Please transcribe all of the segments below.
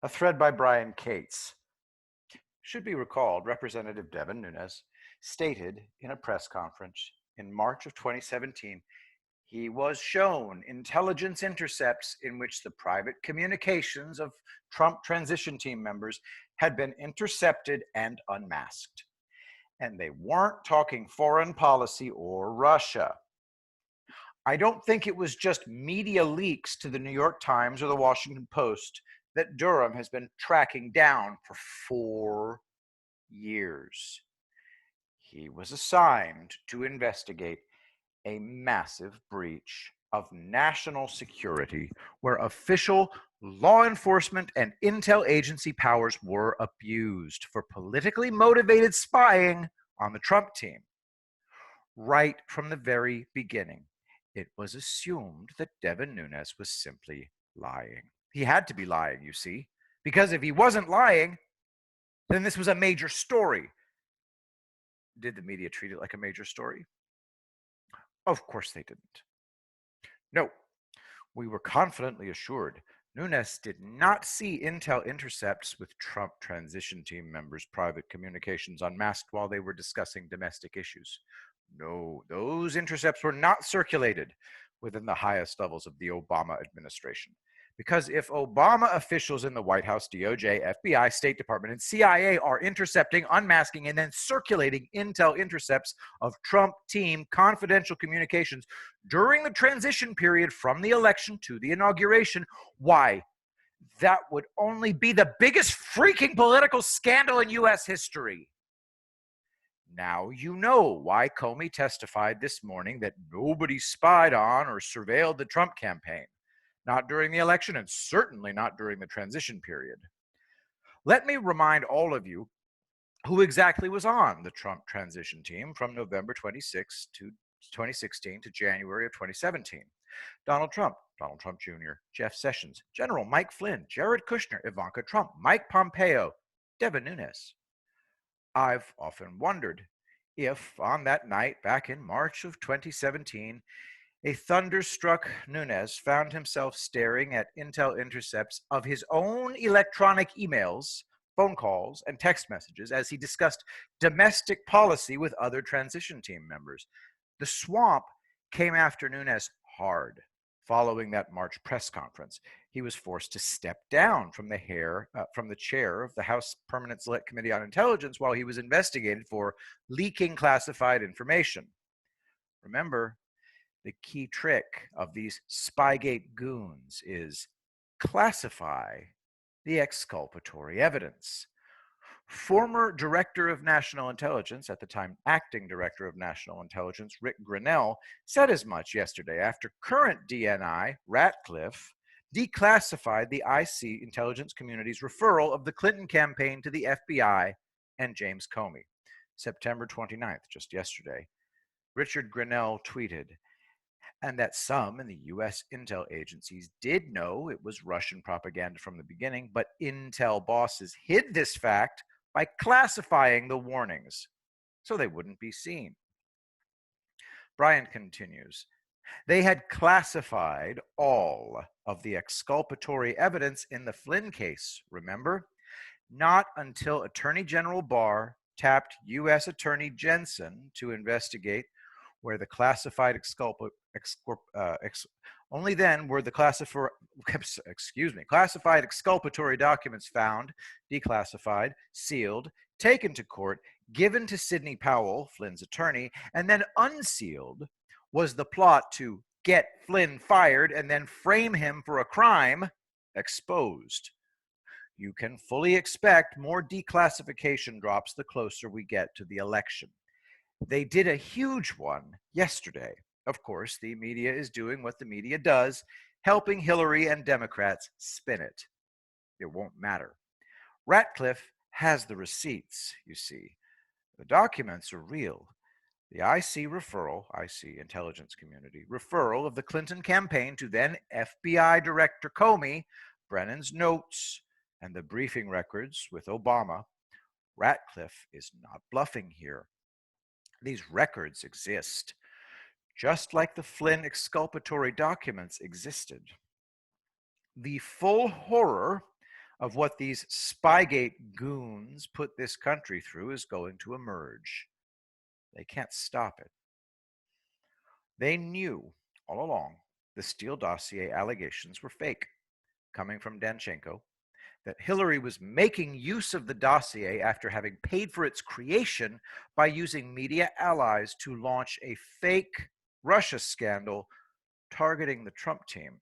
A thread by Brian Cates. Should be recalled, Representative Devin Nunes stated in a press conference in March of 2017 he was shown intelligence intercepts in which the private communications of Trump transition team members had been intercepted and unmasked. And they weren't talking foreign policy or Russia. I don't think it was just media leaks to the New York Times or the Washington Post that Durham has been tracking down for 4 years. He was assigned to investigate a massive breach of national security where official law enforcement and intel agency powers were abused for politically motivated spying on the Trump team. Right from the very beginning, it was assumed that Devin Nunes was simply lying. He had to be lying, you see, because if he wasn't lying, then this was a major story. Did the media treat it like a major story? Of course they didn't. No, we were confidently assured Nunes did not see intel intercepts with Trump transition team members' private communications unmasked while they were discussing domestic issues. No, those intercepts were not circulated within the highest levels of the Obama administration. Because if Obama officials in the White House, DOJ, FBI, State Department, and CIA are intercepting, unmasking, and then circulating intel intercepts of Trump team confidential communications during the transition period from the election to the inauguration, why, that would only be the biggest freaking political scandal in U.S. history. Now you know why Comey testified this morning that nobody spied on or surveilled the Trump campaign. Not during the election, and certainly not during the transition period. Let me remind all of you who exactly was on the Trump transition team from November 26 to 2016 to January of 2017. Donald Trump Jr., Jeff Sessions, General Mike Flynn, Jared Kushner, Ivanka Trump, Mike Pompeo, Devin Nunes. I've often wondered if on that night back in March of 2017, a thunderstruck Nunes found himself staring at intel intercepts of his own electronic emails, phone calls, and text messages as he discussed domestic policy with other transition team members. The swamp came after Nunes hard. Following that March press conference, he was forced to step down from the chair of the House Permanent Select Committee on Intelligence while he was investigated for leaking classified information. Remember, the key trick of these Spygate goons is classify the exculpatory evidence. Former Director of National Intelligence, at the time Acting Director of National Intelligence, Rick Grenell, said as much yesterday after current DNI, Ratcliffe, declassified the IC intelligence community's referral of the Clinton campaign to the FBI and James Comey. September 29th, just yesterday, Richard Grenell tweeted, and that some in the US intel agencies did know it was Russian propaganda from the beginning, but intel bosses hid this fact by classifying the warnings so they wouldn't be seen. Brian continues, they had classified all of the exculpatory evidence in the Flynn case, remember? Not until Attorney General Barr tapped U.S. Attorney Jensen to investigate where the classified only then were the classified exculpatory documents found, declassified, sealed, taken to court, given to Sidney Powell, Flynn's attorney, and then unsealed was the plot to get Flynn fired and then frame him for a crime exposed. You can fully expect more declassification drops the closer we get to the election. They did a huge one yesterday. Of course, the media is doing what the media does, helping Hillary and Democrats spin it. It won't matter. Ratcliffe has the receipts, you see. The documents are real. The IC referral, IC intelligence community, referral of the Clinton campaign to then FBI Director Comey, Brennan's notes, and the briefing records with Obama. Ratcliffe is not bluffing here. These records exist, just like the Flynn exculpatory documents existed. The full horror of what these Spygate goons put this country through is going to emerge. They can't stop it. They knew all along the Steele dossier allegations were fake, coming from Danchenko, that Hillary was making use of the dossier after having paid for its creation by using media allies to launch a fake Russia scandal targeting the Trump team.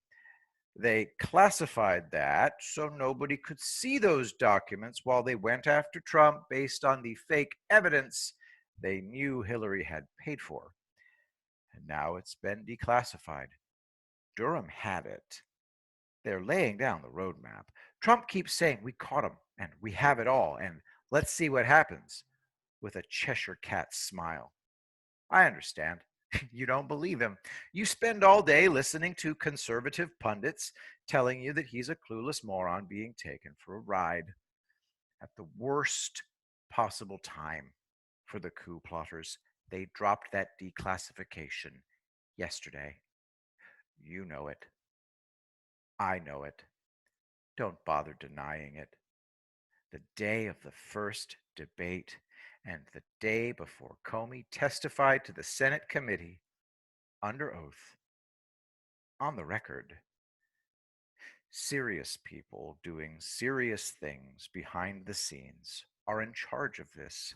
They classified that so nobody could see those documents while they went after Trump based on the fake evidence they knew Hillary had paid for. And now it's been declassified. Durham had it. They're laying down the roadmap. Trump keeps saying, we caught him and we have it all and let's see what happens, with a Cheshire cat smile. I understand. You don't believe him. You spend all day listening to conservative pundits telling you that he's a clueless moron being taken for a ride at the worst possible time for the coup plotters. They dropped that declassification yesterday. You know it. I know it. Don't bother denying it. The day of the first debate and the day before Comey testified to the Senate committee under oath, on the record, serious people doing serious things behind the scenes are in charge of this.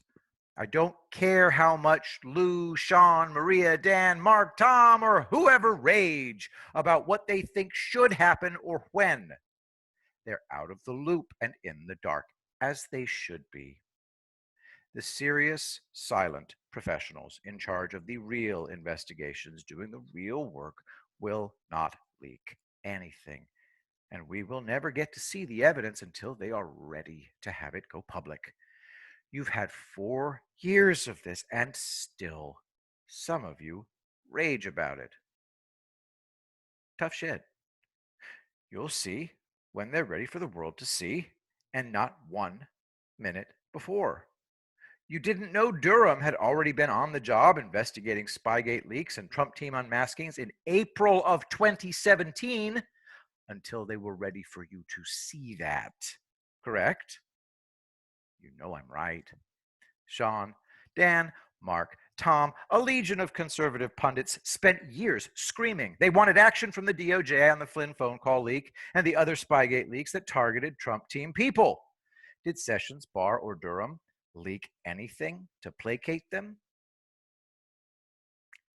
I don't care how much Lou, Sean, Maria, Dan, Mark, Tom, or whoever rage about what they think should happen or when. They're out of the loop and in the dark, as they should be. The serious, silent professionals in charge of the real investigations, doing the real work, will not leak anything. And we will never get to see the evidence until they are ready to have it go public. You've had 4 years of this, and still, some of you rage about it. Tough shit. You'll see when they're ready for the world to see, and not 1 minute before. You didn't know Durham had already been on the job investigating Spygate leaks and Trump team unmaskings in April of 2017 until they were ready for you to see that. Correct? You know I'm right. Sean, Dan, Mark, Tom, a legion of conservative pundits spent years screaming they wanted action from the DOJ on the Flynn phone call leak and the other Spygate leaks that targeted Trump team people. Did Sessions, Barr, or Durham leak anything to placate them?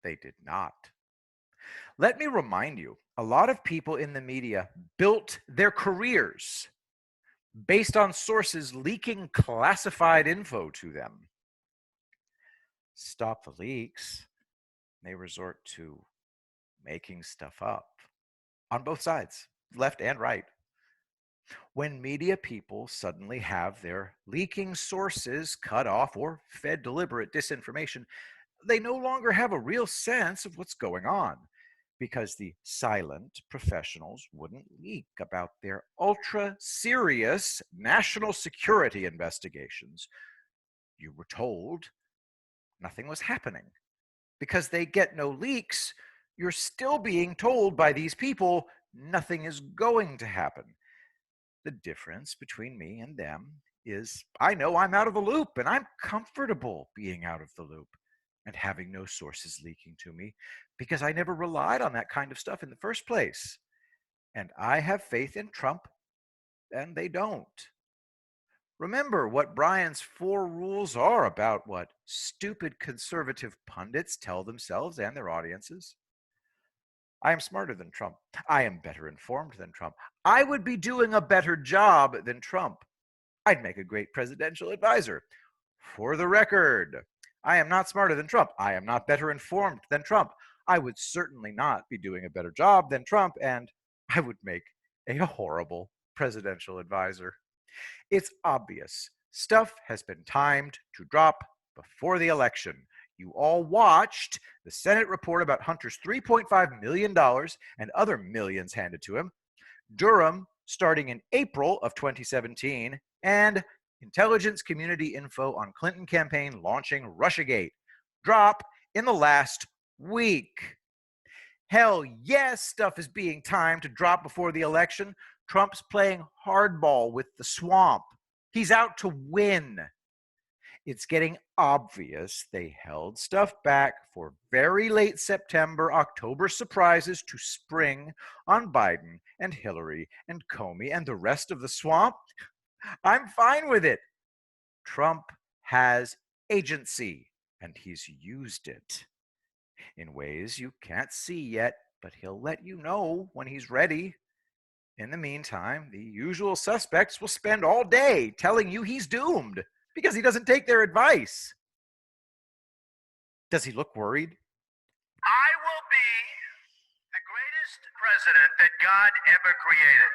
They did not. Let me remind you, a lot of people in the media built their careers based on sources leaking classified info to them. Stop the leaks, they resort to making stuff up on both sides, left and right. When media people suddenly have their leaking sources cut off or fed deliberate disinformation, they no longer have a real sense of what's going on, because the silent professionals wouldn't leak about their ultra serious national security investigations. You were told nothing was happening. Because they get no leaks, you're still being told by these people nothing is going to happen. The difference between me and them is I know I'm out of the loop, and I'm comfortable being out of the loop and having no sources leaking to me, because I never relied on that kind of stuff in the first place. And I have faith in Trump, and they don't. Remember what Brian's 4 rules are about what stupid conservative pundits tell themselves and their audiences. I am smarter than Trump. I am better informed than Trump. I would be doing a better job than Trump. I'd make a great presidential advisor. For the record, I am not smarter than Trump. I am not better informed than Trump. I would certainly not be doing a better job than Trump, and I would make a horrible presidential advisor. It's obvious. Stuff has been timed to drop before the election. You all watched the Senate report about Hunter's $3.5 million and other millions handed to him, Durham starting in April of 2017, and intelligence community info on Clinton campaign launching Russiagate drop in the last week. Hell yes, stuff is being timed to drop before the election. Trump's playing hardball with the swamp. He's out to win. It's getting obvious they held stuff back for very late September, October surprises to spring on Biden and Hillary and Comey and the rest of the swamp. I'm fine with it. Trump has agency, and he's used it in ways you can't see yet, but he'll let you know when he's ready. In the meantime, the usual suspects will spend all day telling you he's doomed because he doesn't take their advice. Does he look worried? I will be the greatest president that God ever created.